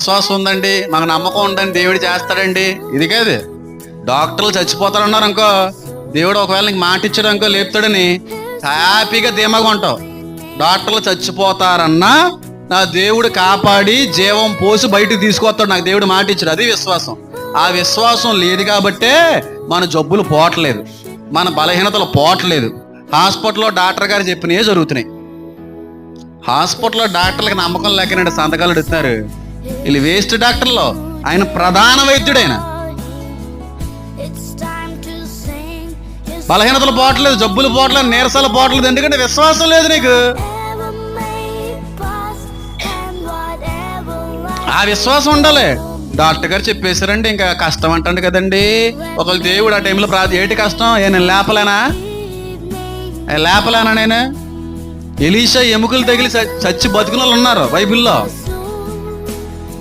విశ్వాసం ఉందండి, మాకు నమ్మకం ఉందండి, దేవుడు చేస్తాడండి. ఇది కాదు. డాక్టర్లు చచ్చిపోతారన్నారు అనుకో, దేవుడు ఒకవేళ నీకు మాట ఇచ్చాడు అనుకో లేపుతాడని హ్యాపీగా ధీమాగా ఉంటావు. డాక్టర్లు చచ్చిపోతారన్నా నా దేవుడు కాపాడి జీవం పోసి బయటకు తీసుకొస్తాడు, నాకు దేవుడు మాట ఇచ్చాడు. అది విశ్వాసం. ఆ విశ్వాసం లేదు కాబట్టే మన జబ్బులు పోవట్లేదు, మన బలహీనతలు పోవట్లేదు. హాస్పిటల్లో డాక్టర్ గారు చెప్పినవే జరుగుతున్నాయి. హాస్పిటల్లో డాక్టర్లకు నమ్మకం లేకనండి సంతకాలు అడుగుతున్నారు. వీళ్ళు వేస్ట్ డాక్టర్లో, ఆయన ప్రధాన వైద్యుడైన. బలహీనతలు పోవట్లేదు, జబ్బులు పోవట్లేదు, నీరసాలు పోవట్లేదు. ఎందుకంటే విశ్వాసం లేదు నీకు. ఆ విశ్వాసం ఉండాలి. డాక్టర్ గారు చెప్పేశారండి, ఇంకా కష్టం అంటండి కదండి. ఒకళ్ళు దేవుడు ఆ టైంలో ఏంటి కష్టం? నేను లేపలేనా నేను? ఎలీషా ఎముకలు తగిలి చచ్చి బతుకుల ఉన్నారు బైబిల్లో.